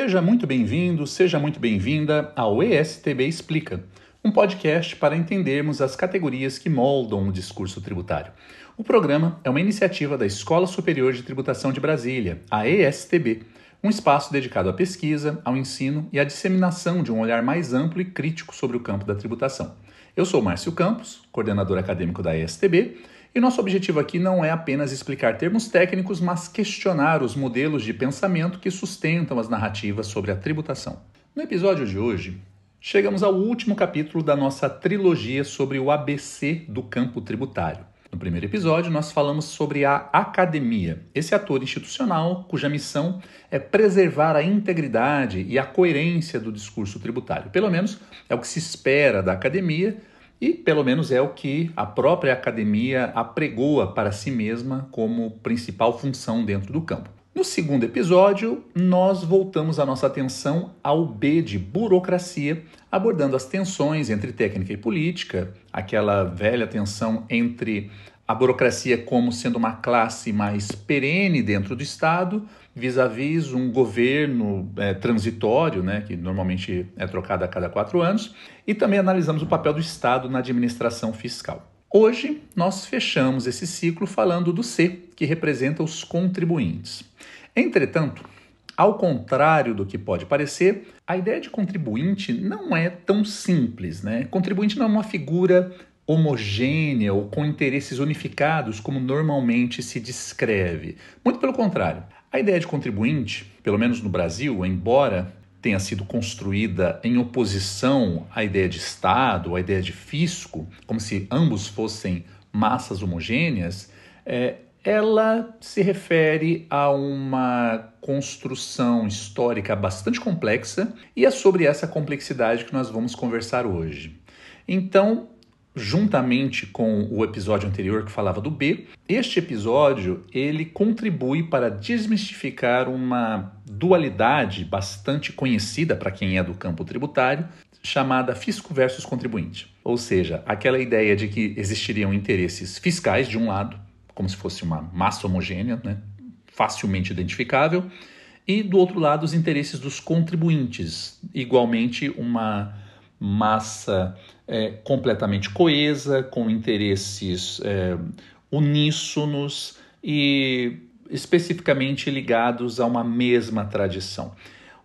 Seja muito bem-vindo, seja muito bem-vinda ao ESTB Explica, um podcast para entendermos as categorias que moldam o discurso tributário. O programa é uma iniciativa da Escola Superior de Tributação de Brasília, a ESTB, um espaço dedicado à pesquisa, ao ensino e à disseminação de um olhar mais amplo e crítico sobre o campo da tributação. Eu sou Márcio Campos, coordenador acadêmico da ESTB, e nosso objetivo aqui não é apenas explicar termos técnicos, mas questionar os modelos de pensamento que sustentam as narrativas sobre a tributação. No episódio de hoje, chegamos ao último capítulo da nossa trilogia sobre o ABC do campo tributário. No primeiro episódio, nós falamos sobre a academia, esse ator institucional cuja missão é preservar a integridade e a coerência do discurso tributário. Pelo menos é o que se espera da academia e pelo menos é o que a própria academia apregoa para si mesma como principal função dentro do campo. No segundo episódio, nós voltamos a nossa atenção ao B de burocracia, abordando as tensões entre técnica e política, aquela velha tensão entre a burocracia como sendo uma classe mais perene dentro do Estado, vis-à-vis um governo transitório, que normalmente é trocado a cada 4 anos, e também analisamos o papel do Estado na administração fiscal. Hoje, nós fechamos esse ciclo falando do C, que representa os contribuintes. Entretanto, ao contrário do que pode parecer, a ideia de contribuinte não é tão simples, Contribuinte não é uma figura homogênea ou com interesses unificados, como normalmente se descreve. Muito pelo contrário. A ideia de contribuinte, pelo menos no Brasil, embora tenha sido construída em oposição à ideia de Estado, à ideia de fisco, como se ambos fossem massas homogêneas, ela se refere a uma construção histórica bastante complexa e é sobre essa complexidade que nós vamos conversar hoje. Então, juntamente com o episódio anterior que falava do B, este episódio ele contribui para desmistificar uma dualidade bastante conhecida para quem é do campo tributário, chamada fisco versus contribuinte. Ou seja, aquela ideia de que existiriam interesses fiscais de um lado, como se fosse uma massa homogênea, facilmente identificável, e do outro lado os interesses dos contribuintes, igualmente uma massa completamente coesa, com interesses uníssonos e especificamente ligados a uma mesma tradição.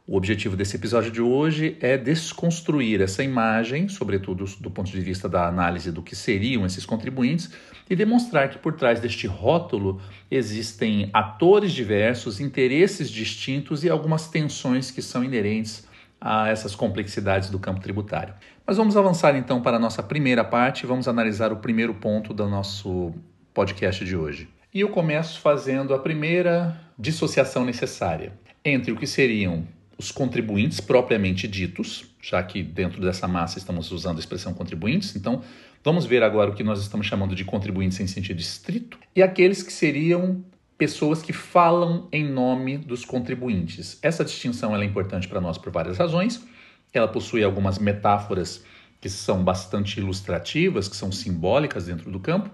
O objetivo desse episódio de hoje é desconstruir essa imagem, sobretudo do ponto de vista da análise do que seriam esses contribuintes, e demonstrar que por trás deste rótulo existem atores diversos, interesses distintos e algumas tensões que são inerentes a essas complexidades do campo tributário. Mas vamos avançar então para a nossa primeira parte e vamos analisar o primeiro ponto do nosso podcast de hoje. E eu começo fazendo a primeira dissociação necessária entre o que seriam os contribuintes propriamente ditos, já que dentro dessa massa estamos usando a expressão contribuintes, então vamos ver agora o que nós estamos chamando de contribuintes em sentido estrito, e aqueles que seriam pessoas que falam em nome dos contribuintes. Essa distinção ela é importante para nós por várias razões. Ela possui algumas metáforas que são bastante ilustrativas, que são simbólicas dentro do campo.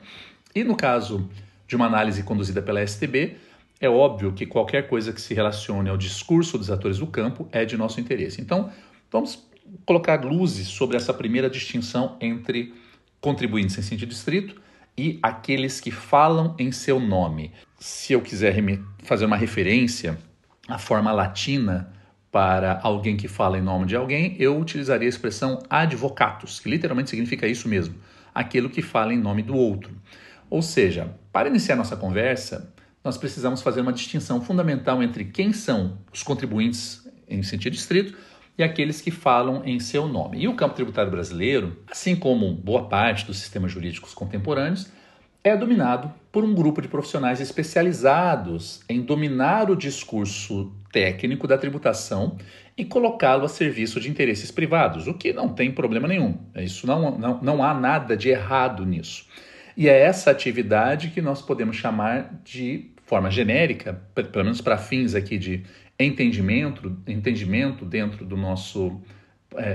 E no caso de uma análise conduzida pela STB, é óbvio que qualquer coisa que se relacione ao discurso dos atores do campo é de nosso interesse. Então, vamos colocar luzes sobre essa primeira distinção entre contribuintes em sentido estrito e aqueles que falam em seu nome. Se eu quiser fazer uma referência à forma latina para alguém que fala em nome de alguém, eu utilizaria a expressão advocatus, que literalmente significa isso mesmo, aquele que fala em nome do outro. Ou seja, para iniciar nossa conversa, nós precisamos fazer uma distinção fundamental entre quem são os contribuintes em sentido estrito e aqueles que falam em seu nome. E o campo tributário brasileiro, assim como boa parte dos sistemas jurídicos contemporâneos, é dominado por um grupo de profissionais especializados em dominar o discurso técnico da tributação e colocá-lo a serviço de interesses privados, o que não tem problema nenhum. Isso não há nada de errado nisso. E é essa atividade que nós podemos chamar de forma genérica, pelo menos para fins aqui de entendimento dentro do nosso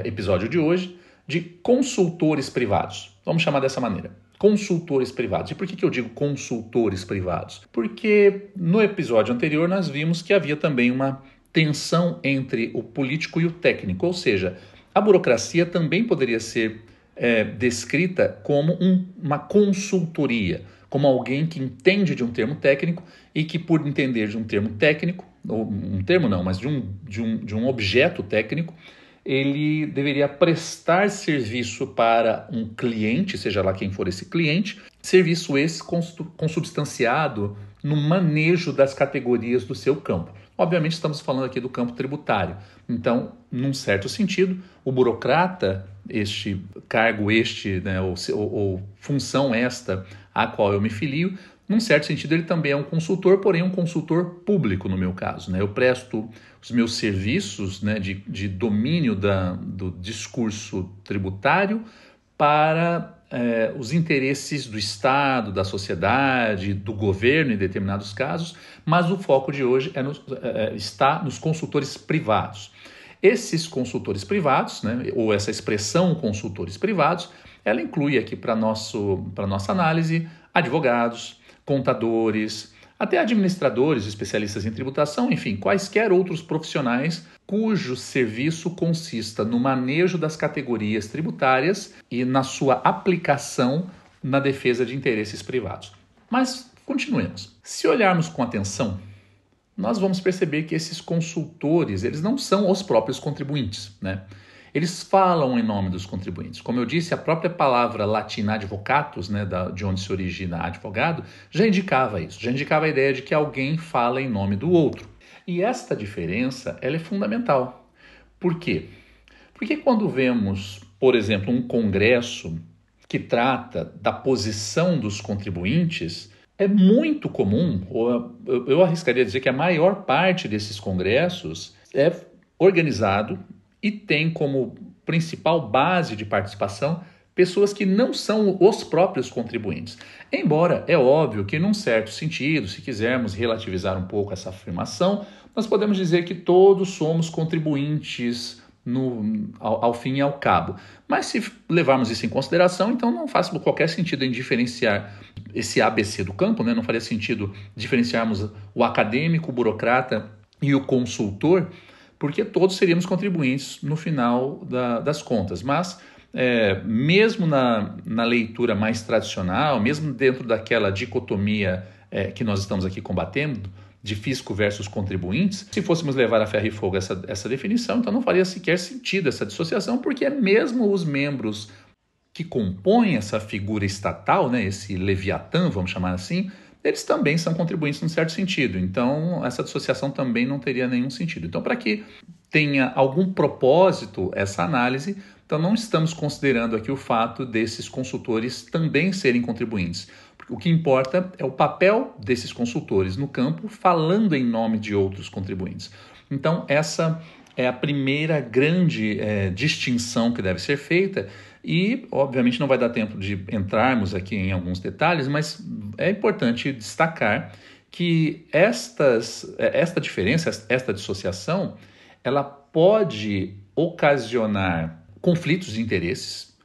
episódio de hoje, de consultores privados. Vamos chamar dessa maneira. Consultores privados. E por que eu digo consultores privados? Porque no episódio anterior nós vimos que havia também uma tensão entre o político e o técnico, ou seja, a burocracia também poderia ser descrita como uma consultoria, como alguém que entende de um termo técnico e que, por entender de um termo técnico, ou um termo não, mas de um objeto técnico, ele deveria prestar serviço para um cliente, seja lá quem for esse cliente, serviço esse consubstanciado no manejo das categorias do seu campo. Obviamente estamos falando aqui do campo tributário. Então, num certo sentido, o burocrata, este cargo, né, ou função esta a qual eu me filio, num certo sentido ele também é um consultor, porém um consultor público no meu caso, né? Eu presto os meus serviços, né, de domínio do discurso tributário para os interesses do Estado, da sociedade, do governo em determinados casos, mas o foco de hoje está nos consultores privados. Esses consultores privados, né, ou essa expressão consultores privados, ela inclui aqui para nossa análise advogados, contadores, até administradores, especialistas em tributação, enfim, quaisquer outros profissionais cujo serviço consista no manejo das categorias tributárias e na sua aplicação na defesa de interesses privados. Mas continuemos. Se olharmos com atenção, nós vamos perceber que esses consultores, eles não são os próprios contribuintes, né? Eles falam em nome dos contribuintes. Como eu disse, a própria palavra latina advocatus, né, de onde se origina advogado, já indicava isso, já indicava a ideia de que alguém fala em nome do outro. E esta diferença, ela é fundamental. Por quê? Porque quando vemos, por exemplo, um congresso que trata da posição dos contribuintes, é muito comum, ou eu arriscaria dizer que a maior parte desses congressos é organizado e tem como principal base de participação pessoas que não são os próprios contribuintes. Embora é óbvio que, num certo sentido, se quisermos relativizar um pouco essa afirmação, nós podemos dizer que todos somos contribuintes ao fim e ao cabo. Mas se levarmos isso em consideração, então não faz qualquer sentido em diferenciar esse ABC do campo, né? Não faria sentido diferenciarmos o acadêmico, o burocrata e o consultor, porque todos seríamos contribuintes no final das contas. Mas, mesmo na leitura mais tradicional, mesmo dentro daquela dicotomia que nós estamos aqui combatendo, de fisco versus contribuintes, se fôssemos levar a ferro e fogo essa definição, então não faria sequer sentido essa dissociação, porque mesmo os membros que compõem essa figura estatal, né, esse leviatã, vamos chamar assim, eles também são contribuintes num certo sentido. Então, essa dissociação também não teria nenhum sentido. Então, para que tenha algum propósito essa análise, então não estamos considerando aqui o fato desses consultores também serem contribuintes. O que importa é o papel desses consultores no campo, falando em nome de outros contribuintes. Então, essa é a primeira grande distinção que deve ser feita e, obviamente, não vai dar tempo de entrarmos aqui em alguns detalhes, mas é importante destacar que esta diferença, esta dissociação, ela pode ocasionar conflitos de interesses,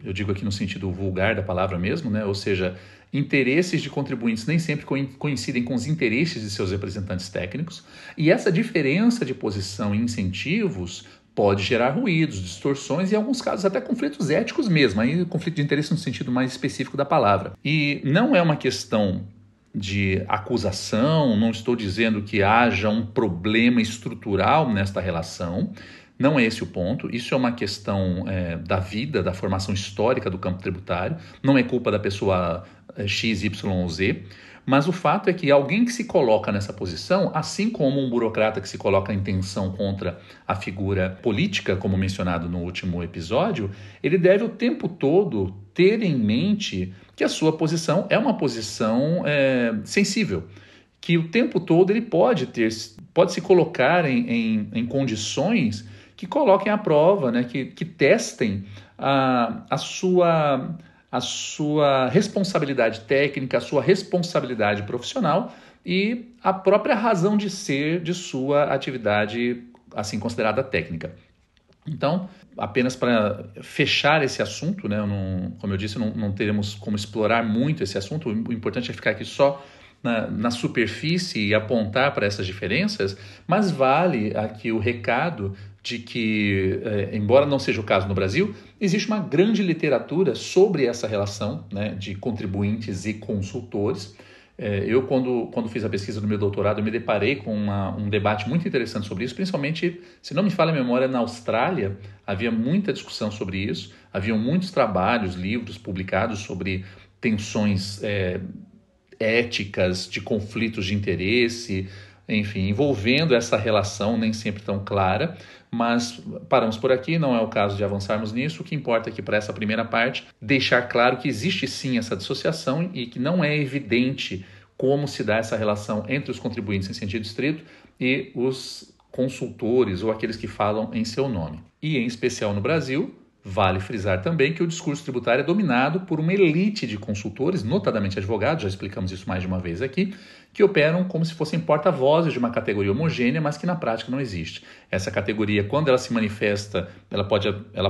eu digo aqui no sentido vulgar da palavra mesmo, né? Ou seja, interesses de contribuintes nem sempre coincidem com os interesses de seus representantes técnicos, e essa diferença de posição e incentivos pode gerar ruídos, distorções e, em alguns casos, até conflitos éticos mesmo, aí conflito de interesse no sentido mais específico da palavra. E não é uma questão de acusação, não estou dizendo que haja um problema estrutural nesta relação, não é esse o ponto, isso é uma questão da vida, da formação histórica do campo tributário, não é culpa da pessoa X, Y ou Z, mas o fato é que alguém que se coloca nessa posição, assim como um burocrata que se coloca em tensão contra a figura política, como mencionado no último episódio, ele deve o tempo todo ter em mente que a sua posição é uma posição sensível, que o tempo todo ele pode se colocar em condições que coloquem à prova, né, que testem a sua responsabilidade técnica, a sua responsabilidade profissional e a própria razão de ser de sua atividade assim considerada técnica. Então, apenas para fechar esse assunto, né, como eu disse, não teremos como explorar muito esse assunto, o importante é ficar aqui só na superfície e apontar para essas diferenças, mas vale aqui o recado de que, embora não seja o caso no Brasil, existe uma grande literatura sobre essa relação, né, de contribuintes e consultores. Eu, quando fiz a pesquisa do meu doutorado, eu me deparei com um debate muito interessante sobre isso, principalmente, se não me falha a memória, na Austrália havia muita discussão sobre isso, haviam muitos trabalhos, livros publicados sobre tensões éticas, de conflitos de interesse, enfim, envolvendo essa relação nem sempre tão clara, mas paramos por aqui, não é o caso de avançarmos nisso. O que importa aqui para essa primeira parte, deixar claro que existe sim essa dissociação e que não é evidente como se dá essa relação entre os contribuintes em sentido estrito e os consultores ou aqueles que falam em seu nome. E em especial no Brasil, vale frisar também que o discurso tributário é dominado por uma elite de consultores, notadamente advogados, já explicamos isso mais de uma vez aqui, que operam como se fossem porta-vozes de uma categoria homogênea, mas que na prática não existe. Essa categoria, quando ela se manifesta, ela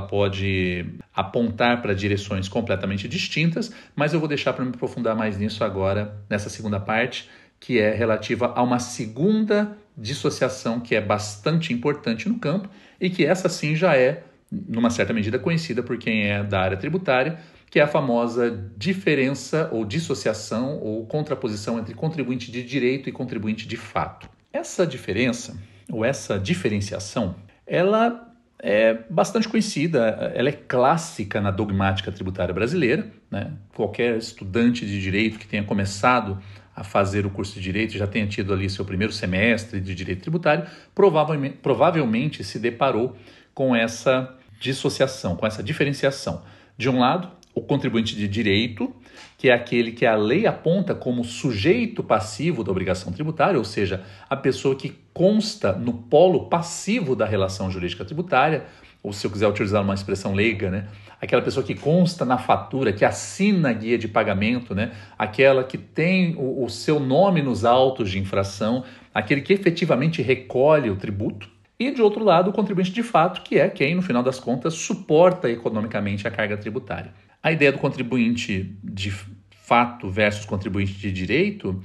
pode apontar para direções completamente distintas, mas eu vou deixar para me aprofundar mais nisso agora, nessa segunda parte, que é relativa a uma segunda dissociação que é bastante importante no campo e que essa sim já é, numa certa medida, conhecida por quem é da área tributária, que é a famosa diferença ou dissociação ou contraposição entre contribuinte de direito e contribuinte de fato. Essa diferença ou essa diferenciação, ela é bastante conhecida, ela é clássica na dogmática tributária brasileira, né? Qualquer estudante de direito que tenha começado a fazer o curso de direito, já tenha tido ali seu primeiro semestre de direito tributário, provavelmente se deparou com essa dissociação, com essa diferenciação. De um lado, o contribuinte de direito, que é aquele que a lei aponta como sujeito passivo da obrigação tributária, ou seja, a pessoa que consta no polo passivo da relação jurídica tributária, ou se eu quiser utilizar uma expressão leiga, né? Aquela pessoa que consta na fatura, que assina a guia de pagamento, né? Aquela que tem o seu nome nos autos de infração, aquele que efetivamente recolhe o tributo. E, de outro lado, o contribuinte de fato, que é quem, no final das contas, suporta economicamente a carga tributária. A ideia do contribuinte de fato versus contribuinte de direito,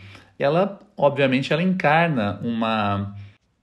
obviamente, ela encarna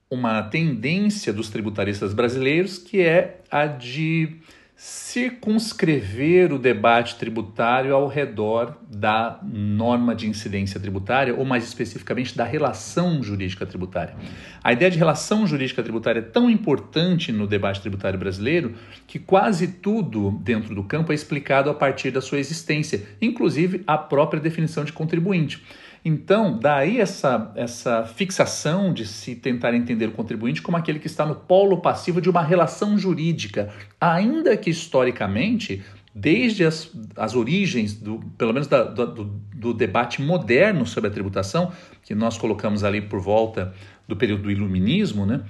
uma tendência dos tributaristas brasileiros, que é a de circunscrever o debate tributário ao redor da norma de incidência tributária, ou mais especificamente da relação jurídica tributária. A ideia de relação jurídica tributária é tão importante no debate tributário brasileiro que quase tudo dentro do campo é explicado a partir da sua existência, inclusive a própria definição de contribuinte. Então, daí essa fixação de se tentar entender o contribuinte como aquele que está no polo passivo de uma relação jurídica, ainda que historicamente, desde as origens, pelo menos do debate moderno sobre a tributação, que nós colocamos ali por volta do período do Iluminismo, né?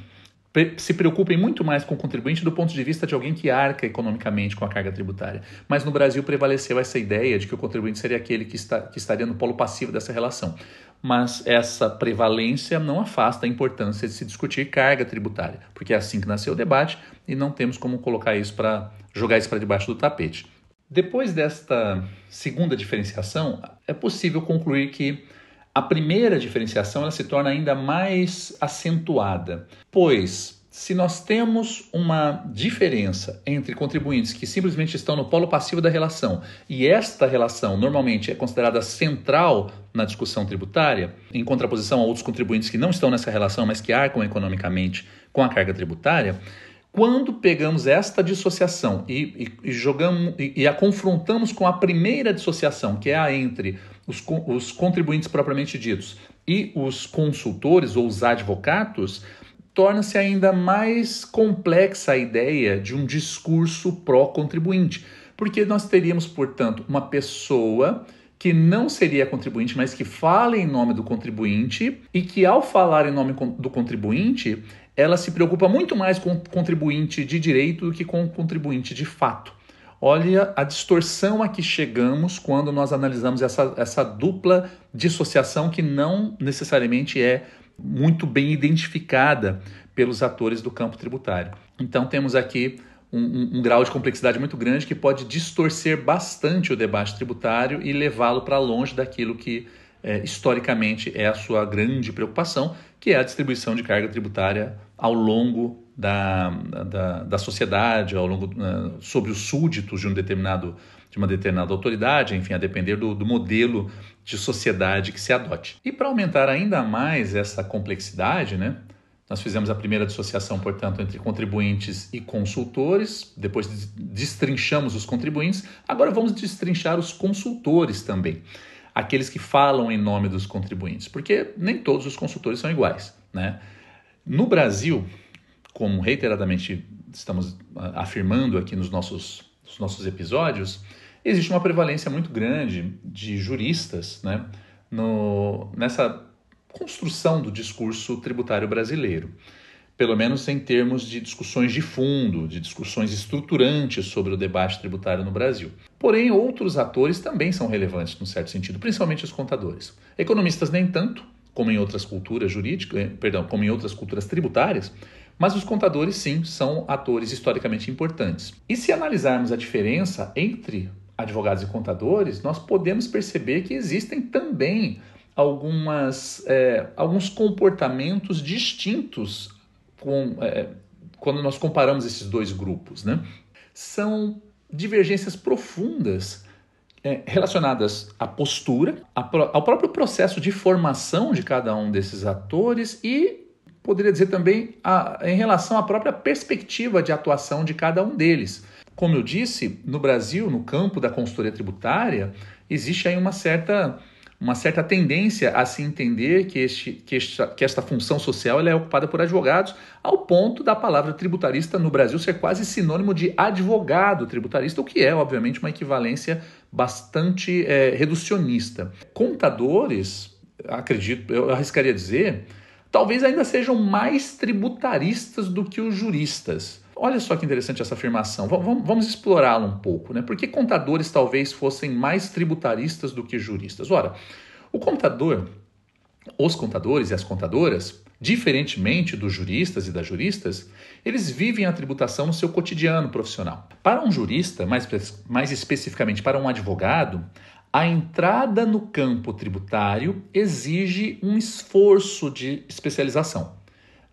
Se preocupem muito mais com o contribuinte do ponto de vista de alguém que arca economicamente com a carga tributária. Mas no Brasil prevaleceu essa ideia de que o contribuinte seria aquele que estaria no polo passivo dessa relação. Mas essa prevalência não afasta a importância de se discutir carga tributária, porque é assim que nasceu o debate e não temos como jogar isso para debaixo do tapete. Depois desta segunda diferenciação, é possível concluir que a primeira diferenciação ela se torna ainda mais acentuada, pois se nós temos uma diferença entre contribuintes que simplesmente estão no polo passivo da relação e esta relação normalmente é considerada central na discussão tributária, em contraposição a outros contribuintes que não estão nessa relação, mas que arcam economicamente com a carga tributária, quando pegamos esta dissociação e a confrontamos com a primeira dissociação, que é a entre os contribuintes propriamente ditos e os consultores ou os advocatos, torna-se ainda mais complexa a ideia de um discurso pró-contribuinte, porque nós teríamos, portanto, uma pessoa que não seria contribuinte, mas que fala em nome do contribuinte e que, ao falar em nome do contribuinte, ela se preocupa muito mais com o contribuinte de direito do que com o contribuinte de fato. Olha a distorção a que chegamos quando nós analisamos essa dupla dissociação que não necessariamente é muito bem identificada pelos atores do campo tributário. Então temos aqui um grau de complexidade muito grande que pode distorcer bastante o debate tributário e levá-lo para longe daquilo que historicamente é a sua grande preocupação, que é a distribuição de carga tributária ao longo da sociedade, sobre os súditos de uma determinada autoridade, enfim, a depender do modelo de sociedade que se adote. E para aumentar ainda mais essa complexidade, né, nós fizemos a primeira dissociação, portanto, entre contribuintes e consultores, depois destrinchamos os contribuintes, agora vamos destrinchar os consultores também, aqueles que falam em nome dos contribuintes, porque nem todos os consultores são iguais, né? No Brasil, como reiteradamente estamos afirmando aqui nos nossos episódios, existe uma prevalência muito grande de juristas, né, nessa construção do discurso tributário brasileiro, pelo menos em termos de discussões de fundo, de discussões estruturantes sobre o debate tributário no Brasil. Porém, outros atores também são relevantes, num certo sentido, principalmente os contadores. Economistas nem tanto, como em outras culturas como em outras culturas tributárias, mas os contadores, sim, são atores historicamente importantes. E se analisarmos a diferença entre advogados e contadores, nós podemos perceber que existem também alguns comportamentos distintos quando nós comparamos esses dois grupos, né? São divergências profundas relacionadas à postura, ao próprio processo de formação de cada um desses atores e, poderia dizer também, em relação à própria perspectiva de atuação de cada um deles. Como eu disse, no Brasil, no campo da consultoria tributária, existe aí uma certa tendência a se entender que esta função social ela é ocupada por advogados, ao ponto da palavra tributarista no Brasil ser quase sinônimo de advogado tributarista, o que é, obviamente, uma equivalência bastante reducionista. Contadores, eu arriscaria dizer, talvez ainda sejam mais tributaristas do que os juristas. Olha só que interessante essa afirmação. Vamos explorá-la um pouco, né? Por que contadores talvez fossem mais tributaristas do que juristas? Ora, os contadores e as contadoras, diferentemente dos juristas e das juristas, eles vivem a tributação no seu cotidiano profissional. Para um jurista, mais especificamente para um advogado, a entrada no campo tributário exige um esforço de especialização.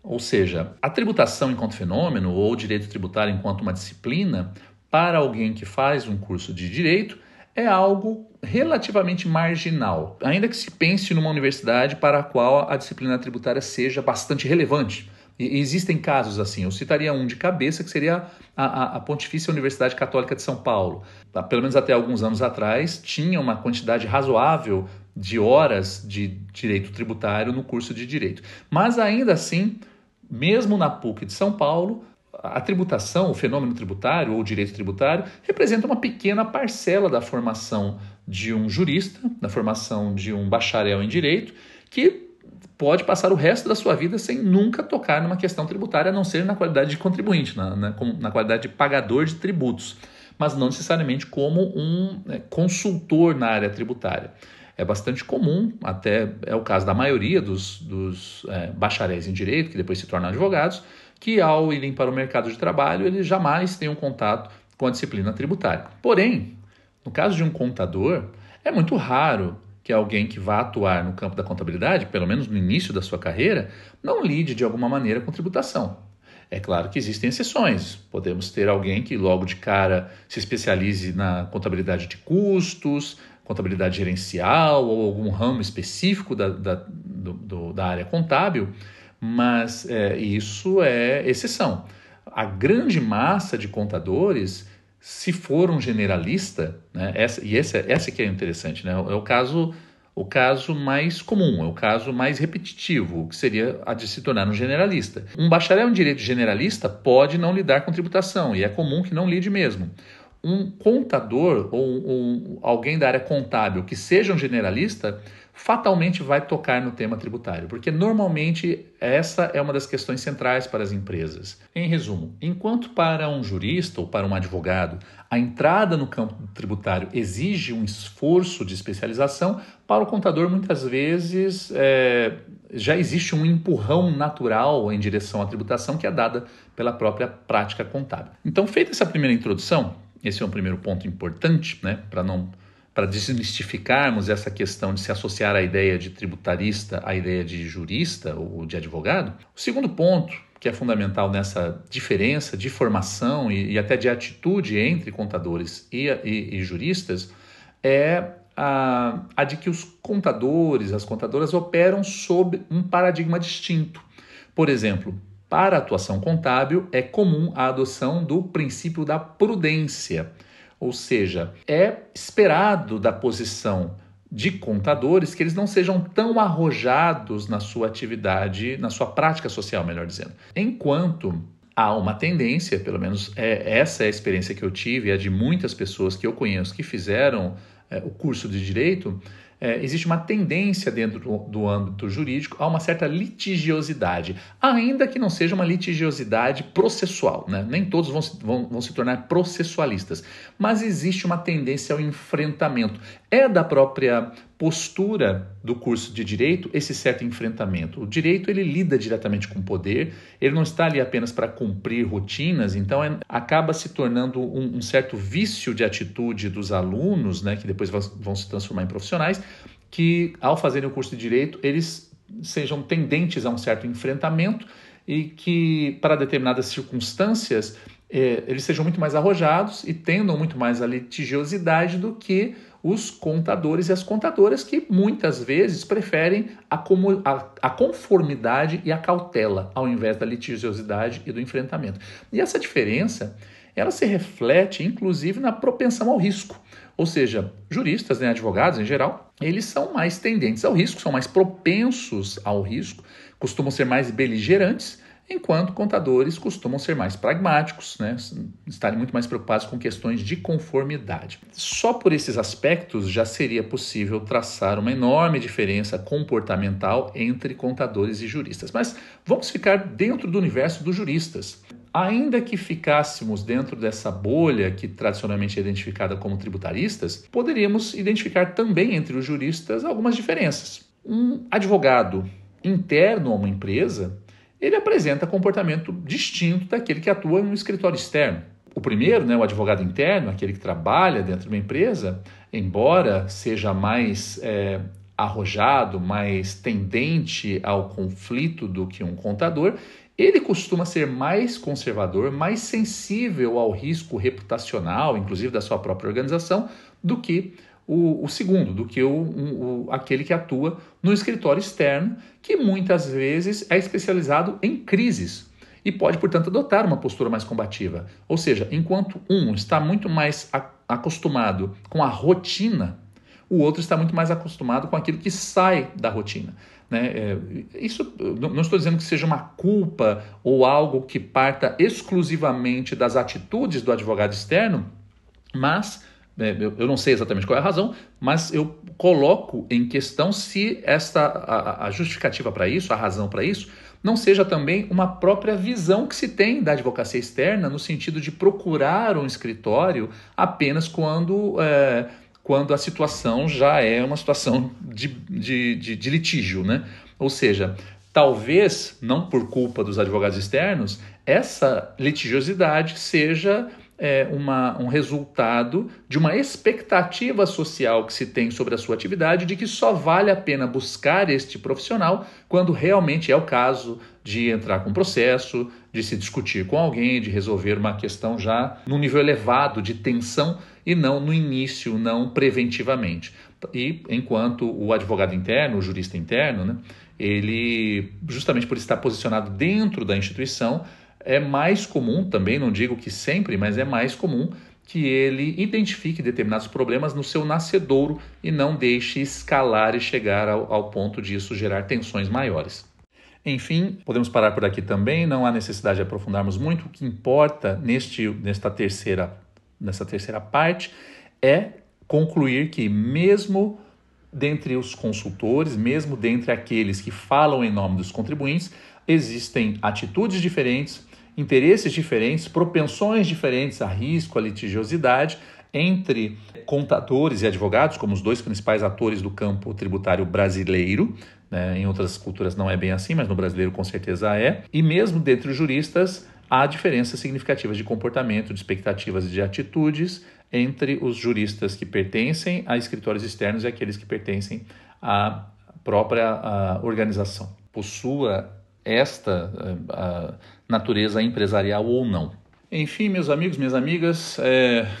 Ou seja, a tributação enquanto fenômeno ou o direito tributário enquanto uma disciplina, para alguém que faz um curso de direito, é algo relativamente marginal, ainda que se pense numa universidade para a qual a disciplina tributária seja bastante relevante. E existem casos assim, eu citaria um de cabeça, que seria a Pontifícia Universidade Católica de São Paulo. Pelo menos até alguns anos atrás, tinha uma quantidade razoável de horas de direito tributário no curso de direito. Mas ainda assim, mesmo na PUC de São Paulo, a tributação, o fenômeno tributário ou o direito tributário representa uma pequena parcela da formação de um jurista, da formação de um bacharel em direito, que pode passar o resto da sua vida sem nunca tocar numa questão tributária, a não ser na qualidade de contribuinte, na qualidade de pagador de tributos, mas não necessariamente como um consultor na área tributária. É bastante comum, até é o caso da maioria dos bacharéis em direito, que depois se tornam advogados, que ao irem para o mercado de trabalho, eles jamais têm um contato com a disciplina tributária. Porém, no caso de um contador, é muito raro que alguém que vá atuar no campo da contabilidade, pelo menos no início da sua carreira, não lide de alguma maneira com tributação. É claro que existem exceções. Podemos ter alguém que logo de cara se especialize na contabilidade de custos, contabilidade gerencial ou algum ramo específico da área contábil, mas isso é exceção. A grande massa de contadores, se for um generalista, né, essa que é interessante, né, é o caso mais comum, é o caso mais repetitivo, que seria a de se tornar um generalista. Um bacharel em direito generalista pode não lidar com tributação, e é comum que não lide mesmo. Um contador ou alguém da área contábil que seja um generalista fatalmente vai tocar no tema tributário, porque normalmente essa é uma das questões centrais para as empresas. Em resumo, enquanto para um jurista ou para um advogado a entrada no campo tributário exige um esforço de especialização, para o contador muitas vezes já existe um empurrão natural em direção à tributação que é dada pela própria prática contábil. Então, feita essa primeira introdução, esse é um primeiro ponto importante, né, para não para desmistificarmos essa questão de se associar a ideia de tributarista à ideia de jurista ou de advogado. O segundo ponto, que é fundamental nessa diferença de formação e até de atitude entre contadores e juristas, é a de que os contadores, as contadoras operam sob um paradigma distinto. Por exemplo, para a atuação contábil é comum a adoção do princípio da prudência, ou seja, é esperado da posição de contadores que eles não sejam tão arrojados na sua atividade, na sua prática social, melhor dizendo. Enquanto há uma tendência, pelo menos essa é a experiência que eu tive, é de muitas pessoas que eu conheço que fizeram o curso de Direito, existe uma tendência dentro do âmbito jurídico a uma certa litigiosidade, ainda que não seja uma litigiosidade processual, né? Nem todos vão se tornar processualistas, mas existe uma tendência ao enfrentamento. É da própria postura do curso de Direito esse certo enfrentamento. O Direito, ele lida diretamente com o poder, ele não está ali apenas para cumprir rotinas, então acaba se tornando um certo vício de atitude dos alunos, né, que depois vão se transformar em profissionais, que ao fazerem o curso de Direito, eles sejam tendentes a um certo enfrentamento e que, para determinadas circunstâncias, eles sejam muito mais arrojados e tendam muito mais à litigiosidade do que os contadores e as contadoras, que muitas vezes preferem a conformidade e a cautela ao invés da litigiosidade e do enfrentamento. E essa diferença, ela se reflete inclusive na propensão ao risco. Ou seja, juristas, né, advogados em geral, eles são mais tendentes ao risco, são mais propensos ao risco, costumam ser mais beligerantes, enquanto contadores costumam ser mais pragmáticos, né? Estarem muito mais preocupados com questões de conformidade. Só por esses aspectos já seria possível traçar uma enorme diferença comportamental entre contadores e juristas. Mas vamos ficar dentro do universo dos juristas. Ainda que ficássemos dentro dessa bolha que tradicionalmente é identificada como tributaristas, poderíamos identificar também entre os juristas algumas diferenças. Um advogado interno a uma empresa, ele apresenta comportamento distinto daquele que atua em um escritório externo. O primeiro, né, o advogado interno, aquele que trabalha dentro de uma empresa, embora seja mais arrojado, mais tendente ao conflito do que um contador, ele costuma ser mais conservador, mais sensível ao risco reputacional, inclusive da sua própria organização, do que o segundo, do que aquele que atua no escritório externo, que muitas vezes é especializado em crises e pode, portanto, adotar uma postura mais combativa. Ou seja, enquanto um está muito mais acostumado com a rotina, o outro está muito mais acostumado com aquilo que sai da rotina. Né? Isso não estou dizendo que seja uma culpa ou algo que parta exclusivamente das atitudes do advogado externo, mas eu não sei exatamente qual é a razão, mas eu coloco em questão se a justificativa para isso, a razão para isso, não seja também uma própria visão que se tem da advocacia externa no sentido de procurar um escritório apenas quando a situação já é uma situação de litígio, né? Ou seja, talvez, não por culpa dos advogados externos, essa litigiosidade seja um resultado de uma expectativa social que se tem sobre a sua atividade, de que só vale a pena buscar este profissional quando realmente é o caso de entrar com processo, de se discutir com alguém, de resolver uma questão já num nível elevado de tensão e não no início, não preventivamente. E enquanto o advogado interno, o jurista interno, né, ele, justamente por estar posicionado dentro da instituição, é mais comum, também não digo que sempre, mas é mais comum que ele identifique determinados problemas no seu nascedouro e não deixe escalar e chegar ao ponto disso gerar tensões maiores. Enfim, podemos parar por aqui também, não há necessidade de aprofundarmos muito. O que importa nessa terceira parte é concluir que mesmo dentre os consultores, mesmo dentre aqueles que falam em nome dos contribuintes, existem atitudes diferentes, interesses diferentes, propensões diferentes a risco, a litigiosidade entre contadores e advogados, como os dois principais atores do campo tributário brasileiro, né? Em outras culturas não é bem assim, mas no brasileiro com certeza é. E mesmo dentre os juristas, há diferenças significativas de comportamento, de expectativas e de atitudes entre os juristas que pertencem a escritórios externos e aqueles que pertencem à própria organização, possua esta natureza empresarial ou não. Enfim, meus amigos, minhas amigas,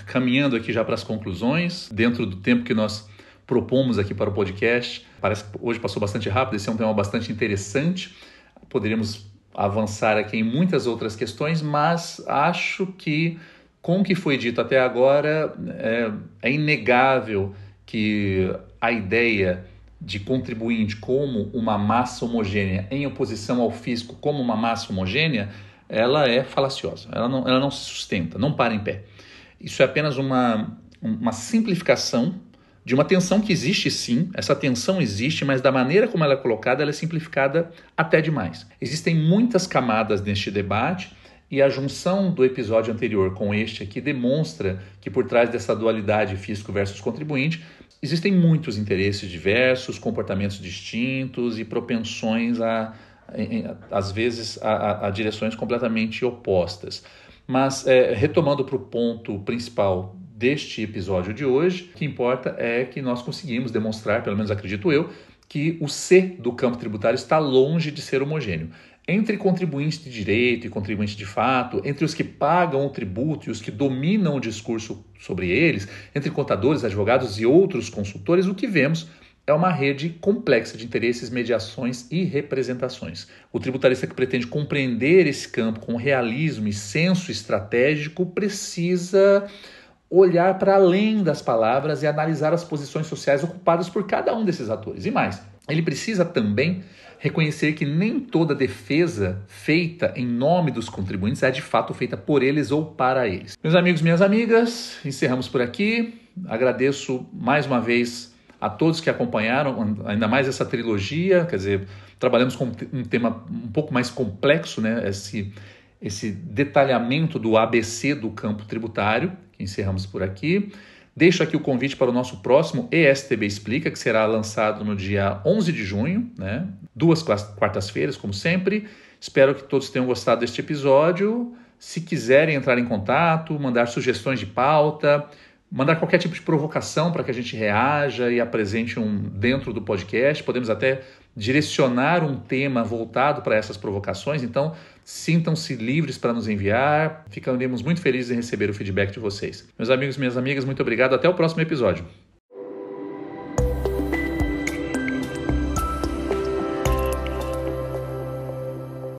caminhando aqui já para as conclusões, dentro do tempo que nós propomos aqui para o podcast, parece que hoje passou bastante rápido, esse é um tema bastante interessante, poderíamos avançar aqui em muitas outras questões, mas acho que, com o que foi dito até agora, é inegável que a ideia de contribuinte como uma massa homogênea em oposição ao fisco como uma massa homogênea, ela é falaciosa, ela não se sustenta, não para em pé. Isso é apenas uma simplificação de uma tensão que existe sim, essa tensão existe, mas da maneira como ela é colocada, ela é simplificada até demais. Existem muitas camadas neste debate e a junção do episódio anterior com este aqui demonstra que por trás dessa dualidade fisco versus contribuinte, existem muitos interesses diversos, comportamentos distintos e propensões às vezes a direções completamente opostas. Mas retomando para o ponto principal deste episódio de hoje, o que importa é que nós conseguimos demonstrar, pelo menos acredito eu, que o C do campo tributário está longe de ser homogêneo. Entre contribuintes de direito e contribuintes de fato, entre os que pagam o tributo e os que dominam o discurso sobre eles, entre contadores, advogados e outros consultores, o que vemos é uma rede complexa de interesses, mediações e representações. O tributarista que pretende compreender esse campo com realismo e senso estratégico precisa olhar para além das palavras e analisar as posições sociais ocupadas por cada um desses atores. E mais, ele precisa também reconhecer que nem toda defesa feita em nome dos contribuintes é de fato feita por eles ou para eles. Meus amigos, minhas amigas, encerramos por aqui. Agradeço mais uma vez a todos que acompanharam, ainda mais essa trilogia, quer dizer, trabalhamos com um tema um pouco mais complexo, né? Esse detalhamento do ABC do campo tributário, que encerramos por aqui. Deixo aqui o convite para o nosso próximo ESTB Explica, que será lançado no dia 11 de junho, né? 2 quartas-feiras, como sempre. Espero que todos tenham gostado deste episódio. Se quiserem entrar em contato, mandar sugestões de pauta, mandar qualquer tipo de provocação para que a gente reaja e apresente dentro do podcast. Podemos até direcionar um tema voltado para essas provocações, então sintam-se livres para nos enviar. Ficaremos muito felizes em receber o feedback de vocês. Meus amigos e minhas amigas, muito obrigado. Até o próximo episódio.